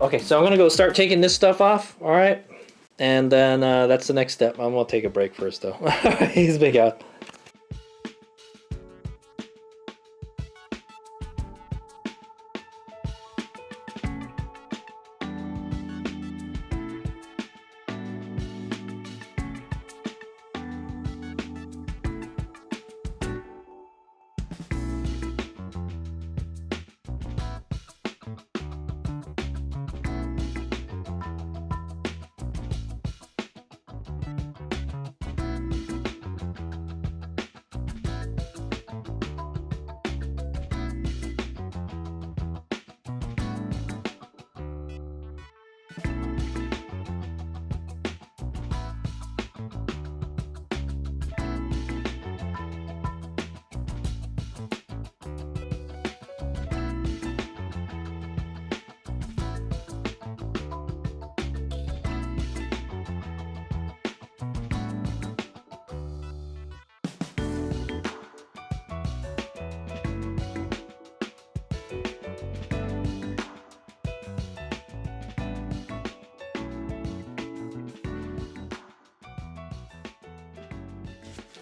Okay, so I'm gonna go start taking this stuff off, all right? And then that's the next step. I'm gonna take a break first though. He's big out.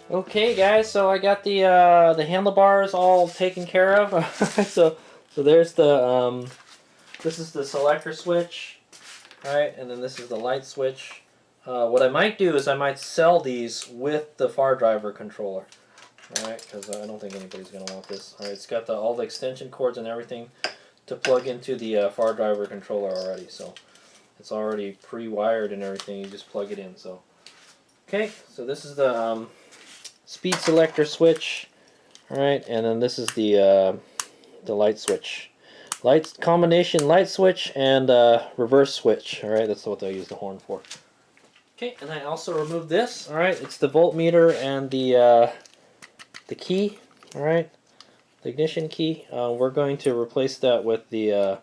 Okay, guys, so I got the handlebars all taken care of. so there's the this is the selector switch, right, and then this is the light switch. What I might do is I might sell these with the far driver controller, all right, because I don't think anybody's gonna want this. All right, it's got all the extension cords and everything to plug into the far driver controller already, so it's already pre-wired and everything. You just plug it in. So okay, so this is the speed selector switch, all right, and then this is the light switch, combination light switch and reverse switch. All right, that's what I use the horn for. Okay, and I also removed this. All right, it's the voltmeter and the key. All right, the ignition key. We're going to replace that with the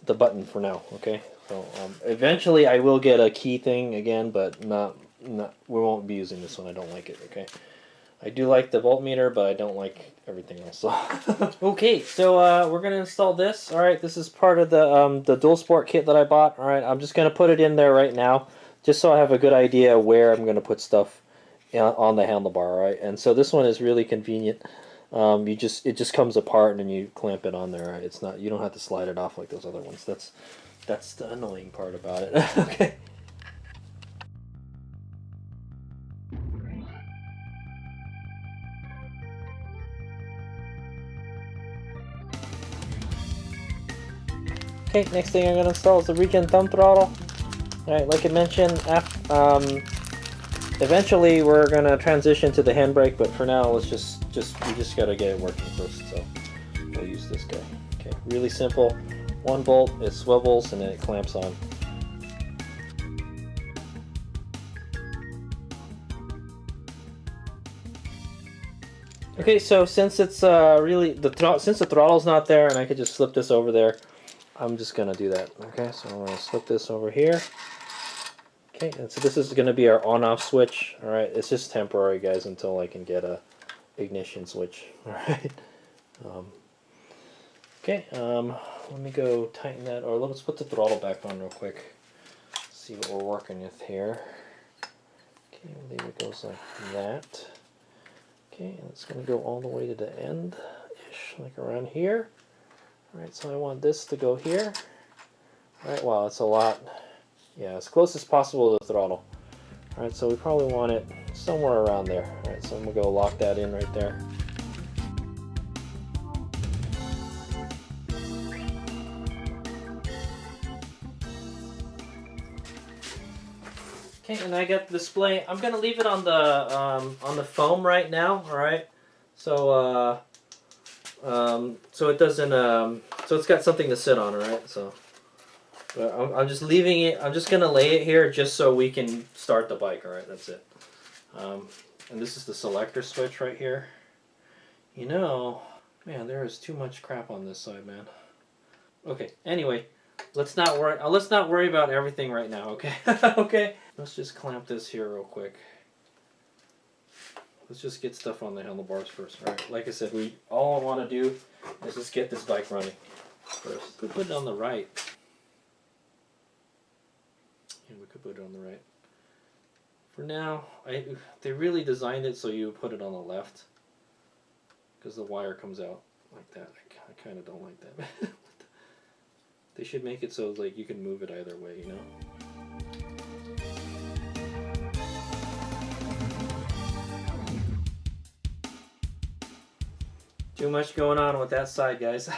button for now. Okay, so eventually I will get a key thing again, but not. We won't be using this one. I don't like it. Okay, I do like the voltmeter, but I don't like everything else. So. Okay, so we're gonna install this. All right, this is part of the dual sport kit that I bought. All right, I'm just gonna put it in there right now, just so I have a good idea where I'm gonna put stuff on the handlebar. All right, and so this one is really convenient. It just comes apart and then you clamp it on there. Right? It's not, you don't have to slide it off like those other ones. That's the annoying part about it. Okay. Okay, next thing I'm going to install is the regen thumb throttle. Alright, like I mentioned, eventually we're going to transition to the handbrake, but for now let's we just got to get it working first, so we'll use this guy. Okay, really simple. 1 bolt, it swivels and then it clamps on. Okay, so since it's since the throttle's not there and I could just slip this over there, I'm just gonna do that. Okay, so I'm gonna slip this over here. Okay, and so this is gonna be our on-off switch. All right, it's just temporary, guys, until I can get a ignition switch. All right. Okay. Let me go tighten that, or let's put the throttle back on real quick. See what we're working with here. Okay, I believe it goes like that. Okay, and it's gonna go all the way to the end-ish, like around here. Alright, so I want this to go here. Alright, wow, it's a lot. Yeah, as close as possible to the throttle. Alright, so we probably want it somewhere around there. Alright, so I'm going to go lock that in right there. Okay, and I got the display. I'm going to leave it on the foam right now, alright? So, so it doesn't, so it's got something to sit on, alright? So, I'm just leaving it, I'm just going to lay it here just so we can start the bike, alright? That's it. And this is the selector switch right here. You know, man, there is too much crap on this side, man. Okay, anyway, let's not worry about everything right now, okay? Okay, let's just clamp this here real quick. Let's just get stuff on the handlebars first. All right, like I said, all I want to do is just get this bike running first. Put it on the right. put it on the right. For now, they really designed it so you put it on the left, because the wire comes out like that. I kind of don't like that. They should make it so like you can move it either way, you know? Too much going on with that side, guys.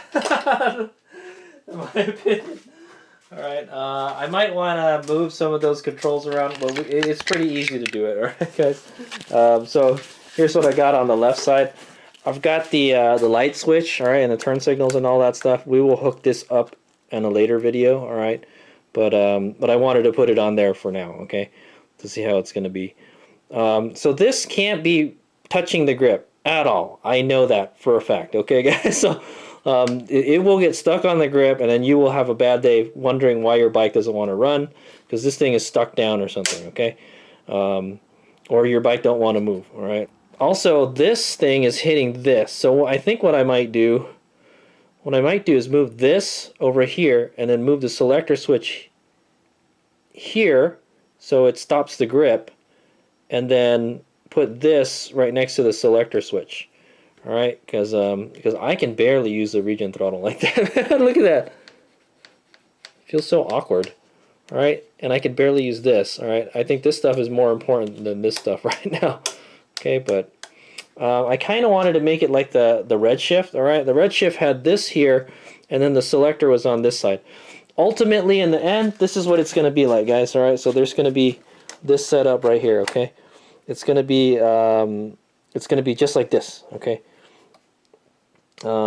In my opinion. Alright, I might want to move some of those controls around, but it's pretty easy to do it, alright guys? So here's what I got on the left side. I've got the light switch, alright, and the turn signals and all that stuff. We will hook this up in a later video, alright? But I wanted to put it on there for now, okay? To see how it's going to be. So this can't be touching the grip at all. I know that for a fact, okay guys? So it will get stuck on the grip, and then you will have a bad day wondering why your bike doesn't want to run, because this thing is stuck down or something, okay? Or your bike don't want to move, alright? Also, this thing is hitting this, so I think what I might do is move this over here, and then move the selector switch here, so it stops the grip, and then put this right next to the selector switch. Alright, because I can barely use the regen throttle like that. Look at that. It feels so awkward. Alright, and I can barely use this. Alright, I think this stuff is more important than this stuff right now. Okay, but I kind of wanted to make it like the Redshift. Alright, the Redshift had this here, and then the selector was on this side. Ultimately, in the end, this is what it's going to be like, guys. Alright, so there's going to be this setup right here, okay? It's going to be just like this, okay? There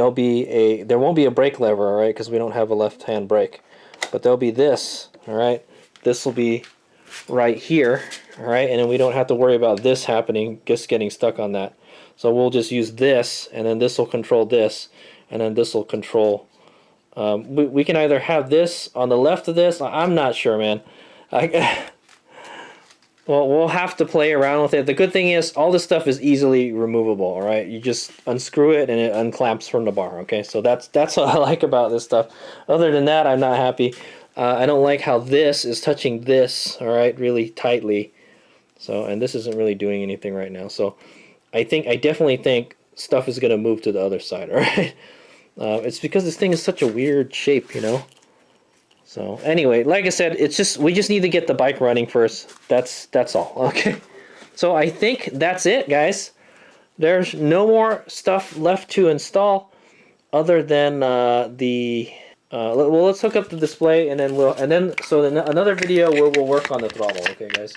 won't be a brake lever, all right, because we don't have a left-hand brake, but there'll be this, all right. This will be right here, all right, and then we don't have to worry about this happening, just getting stuck on that. So we'll just use this, and then this will control this, and then this will control. We can either have this on the left of this. I'm not sure, man. Well, we'll have to play around with it. The good thing is all this stuff is easily removable, all right? You just unscrew it and it unclamps from the bar, okay? So that's what I like about this stuff. Other than that, I'm not happy. I don't like how this is touching this, all right, really tightly. So, and this isn't really doing anything right now. So I definitely think stuff is going to move to the other side, all right? It's because this thing is such a weird shape, you know? So anyway, like I said, we just need to get the bike running first. That's all. Okay. So I think that's it, guys. There's no more stuff left to install other than well, let's hook up the display, and then another video where we'll work on the throttle. Okay, guys.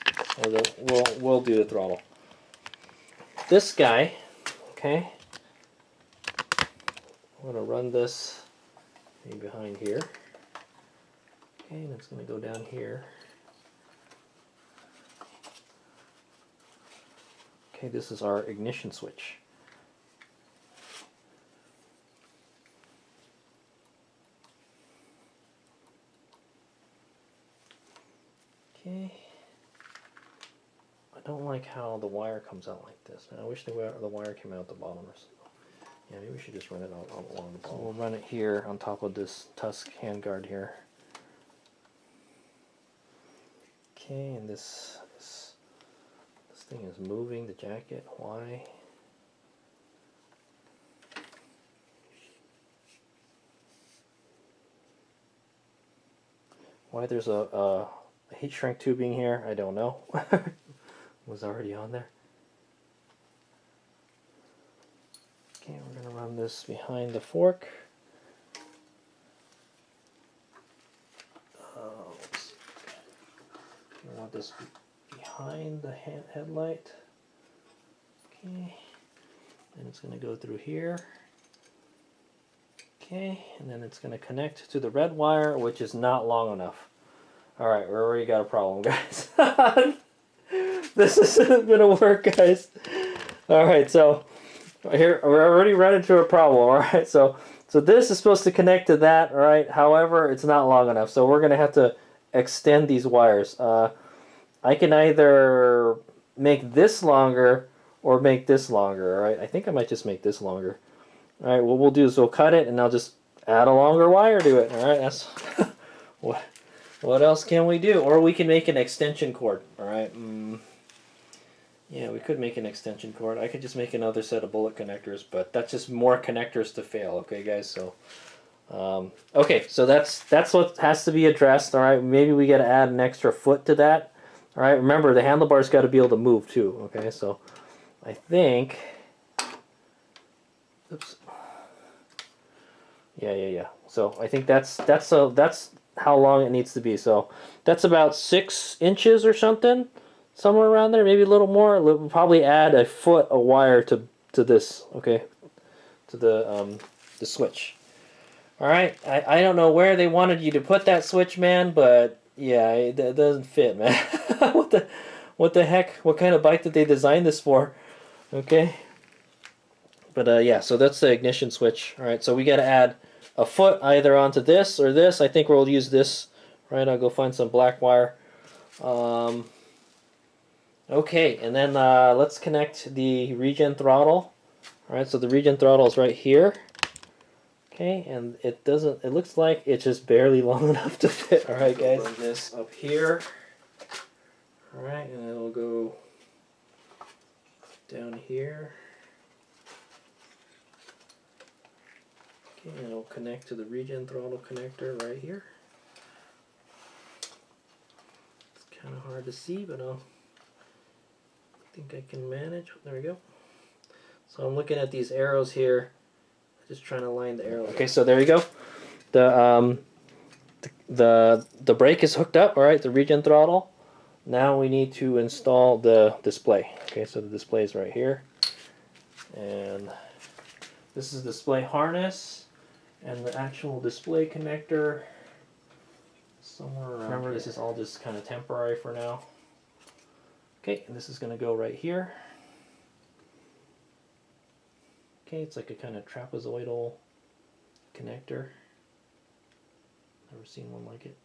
We'll do the throttle. This guy, okay. I'm gonna run this maybe behind here. Okay, and it's going to go down here. Okay, this is our ignition switch. Okay. I don't like how the wire comes out like this. I wish the wire came out the bottom or something. Yeah, maybe we should just run it along the bottom. So we'll run it here on top of this Tusk handguard here. Okay, and this thing is moving the jacket. Why? Why there's a heat shrink tubing here, I don't know. Was already on there. Okay, we're going to run this behind the fork. I want this behind the headlight. Okay, and it's going to go through here. Okay, and then it's going to connect to the red wire, which is not long enough. Alright, we already got a problem, guys. This isn't going to work, guys. Alright, so here we're already running into a problem. Alright, so this is supposed to connect to that, alright? However, it's not long enough, so we're going to have to extend these wires. I can either make this longer or make this longer, alright? I think I might just make this longer. Alright, what we'll do is we'll cut it and I'll just add a longer wire to it, alright? That's What else can we do? Or we can make an extension cord. All right. Yeah, we could make an extension cord. I could just make another set of bullet connectors, but that's just more connectors to fail. Okay, guys. So, okay, so that's what has to be addressed. All right. Maybe we got to add an extra foot to that. All right. Remember, the handlebar's got to be able to move too. Okay. So, I think. Oops. Yeah. So I think that's how long it needs to be. So that's about 6 inches or something, somewhere around there, maybe a little more. We'll probably add a foot of wire to this, okay, to the switch. All right, I don't know where they wanted you to put that switch, man, but yeah, it doesn't fit, man. what the heck? What kind of bike did they design this for? Okay, but yeah, so that's the ignition switch. All right, so we got to add a foot either onto this or this. I think we'll use this. Right, I'll go find some black wire. Okay, and then let's connect the regen throttle. All right, so the regen throttle is right here. Okay, and it looks like it's just barely long enough to fit. All right, guys. Run this up here. All right, and it'll go down here. Okay, and it'll connect to the regen throttle connector right here. It's kind of hard to see, but I think I can manage. There we go. So I'm looking at these arrows here, just trying to line the arrows. Okay, so there you go. The brake is hooked up. All right, the regen throttle. Now we need to install the display. Okay, so the display is right here, and this is the display harness. And the actual display connector somewhere around. Remember, this is all just kind of temporary for now. Okay, and this is going to go right here. Okay, it's like a kind of trapezoidal connector. Never seen one like it.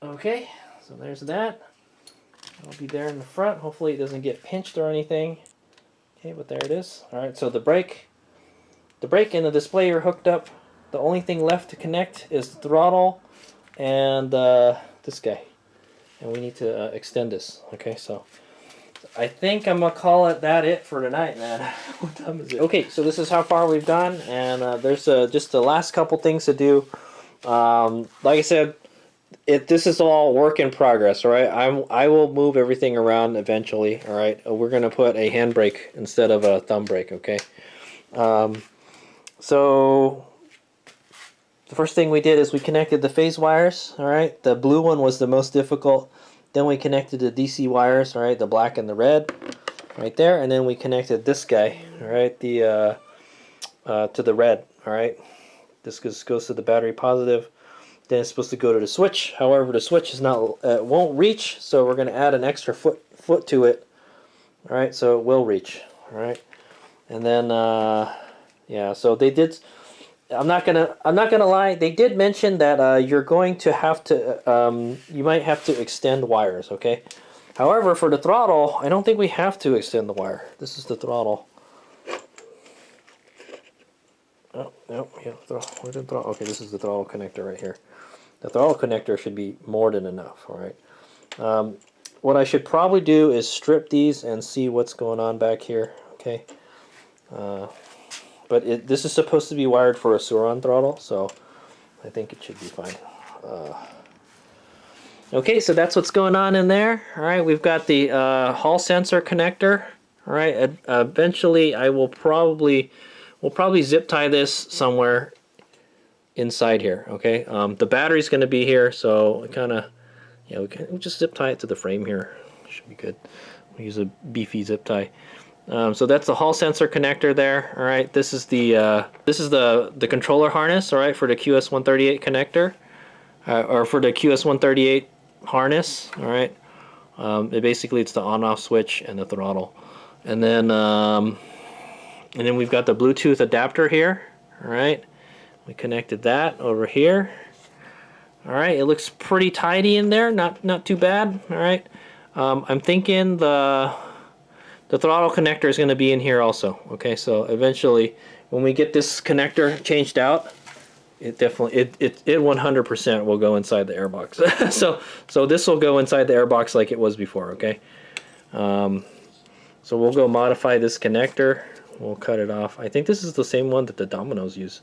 Okay, so there's that. It'll be there in the front. Hopefully it doesn't get pinched or anything. Okay, but there it is. All right, so the brake and the display are hooked up. The only thing left to connect is the throttle and this guy, and we need to extend this. Okay, so I think I'm gonna call it for tonight, man. What time is it? Okay, so this is how far we've gone, and there's just the last couple things to do. Like I said, this is all work in progress, all right? I will move everything around eventually, all right? We're going to put a handbrake instead of a thumb brake, okay? So the first thing we did is we connected the phase wires, all right? The blue one was the most difficult. Then we connected the DC wires, all right? The black and the red right there. And then we connected this guy, all right? To the red, all right? This goes to the battery positive. Then it's supposed to go to the switch. However, the switch is not won't reach, so we're going to add an extra foot to it. All right, so it will reach. All right, and then yeah, so they did. I'm not gonna lie. They did mention that you're going to have to you might have to extend wires. Okay. However, for the throttle, I don't think we have to extend the wire. This is the throttle. Oh, no, yeah, where's the throttle? Okay, this is the throttle connector right here. The throttle connector should be more than enough, all right? What I should probably do is strip these and see what's going on back here, okay? But this is supposed to be wired for a Suron throttle, so I think it should be fine. Okay, so that's what's going on in there. All right, we've got the Hall sensor connector. All right, eventually we'll probably zip tie this somewhere inside here. Okay, the battery's going to be here, so kind of, yeah, we'll just zip tie it to the frame here. Should be good. We'll use a beefy zip tie. So that's the Hall sensor connector there. All right, this is the controller harness. All right, for the QS138 connector, or for the QS138 harness. All right, basically it's the on-off switch and the throttle, and then we've got the Bluetooth adapter here. All right, we connected that over here. All right, it looks pretty tidy in there, not too bad. All right, I'm thinking the throttle connector is going to be in here also. Okay, so eventually when we get this connector changed out, it definitely it 100% will go inside the airbox. so this will go inside the airbox like it was before. Okay. So we'll go modify this connector. We'll cut it off. I think this is the same one that the Dominoes use.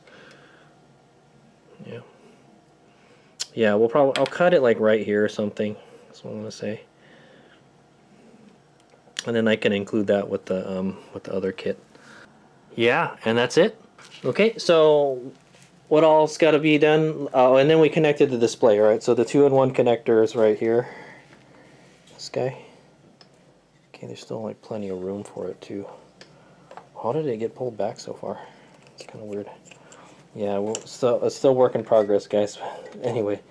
Yeah. Yeah, I'll cut it like right here or something. That's what I'm gonna say. And then I can include that with the other kit. Yeah, and that's it. Okay, so what all's got to be done? Oh, and then we connected the display, right? So the 2-in-1 connector is right here. This guy. Okay, there's still like plenty of room for it too. How did it get pulled back so far? It's kind of weird. Yeah, well, it's still work in progress, guys. Anyway,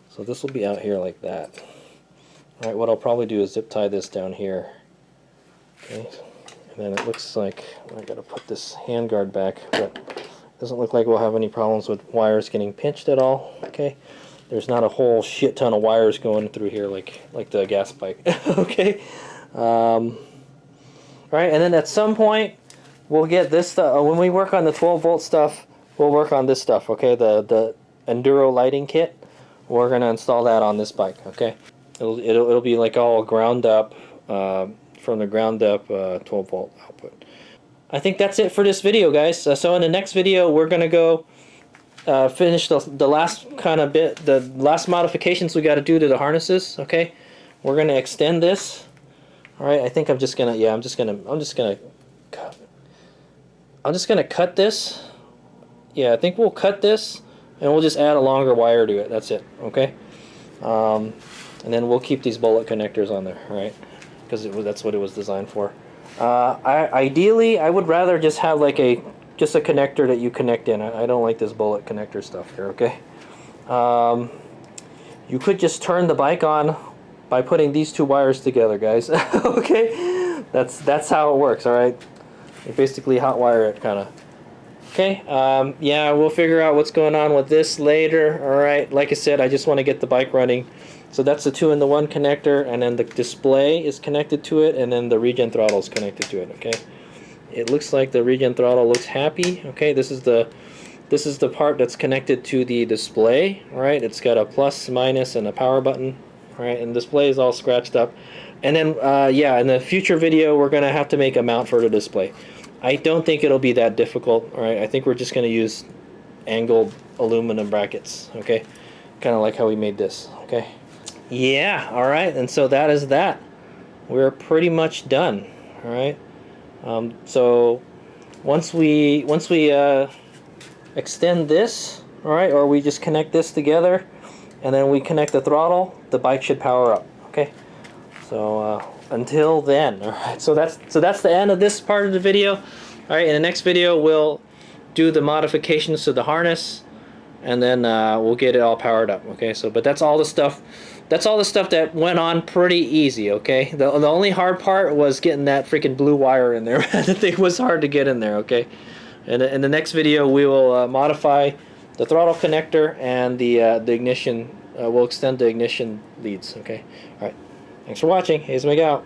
so this will be out here like that. All right, what I'll probably do is zip tie this down here. Okay, and then it looks like I gotta put this handguard back, but it doesn't look like we'll have any problems with wires getting pinched at all. Okay, there's not a whole shit ton of wires going through here like the gas bike. Okay, all right, and then at some point we'll get this stuff. When we work on the 12-volt stuff, we'll work on this stuff. Okay, the Enduro lighting kit. We're gonna install that on this bike. Okay, it'll be like all ground up. From the ground up 12-volt output. I think that's it for this video, guys. So in the next video, we're gonna go finish the last kind of bit, the last modifications we got to do to the harnesses. Okay, we're gonna extend this. All right, I think I'm just gonna cut this. Yeah, I think we'll cut this and we'll just add a longer wire to it. That's it. Okay, and then we'll keep these bullet connectors on there. All right. Because that's what it was designed for. Ideally, I would rather just have like just a connector that you connect in. I don't like this bullet connector stuff here. Okay. You could just turn the bike on by putting these two wires together, guys. Okay. That's how it works. All right. You basically hot wire it, kind of. Okay. Yeah, we'll figure out what's going on with this later. All right. Like I said, I just want to get the bike running. So that's the 2-in-1 connector, and then the display is connected to it, and then the regen throttle is connected to it. Okay, it looks like the regen throttle looks happy. Okay, this is the part that's connected to the display. All right, it's got a plus, minus, and a power button. All right, and the display is all scratched up. And then yeah, in the future video, we're gonna have to make a mount for the display. I don't think it'll be that difficult. All right, I think we're just gonna use angled aluminum brackets. Okay, kind of like how we made this. Okay. Yeah, all right, and so that is that. We're pretty much done. All right. So once we extend this, all right, or we just connect this together, and then we connect the throttle, the bike should power up. Okay. So until then, all right. So that's the end of this part of the video. All right. In the next video, we'll do the modifications to the harness, and then we'll get it all powered up. Okay. So, but that's all the stuff. That's all the stuff that went on pretty easy, okay? The only hard part was getting that freaking blue wire in there. The thing was hard to get in there, okay? And in the next video, we will modify the throttle connector and the ignition. We'll extend the ignition leads, okay? All right. Thanks for watching. Hayes Meg out.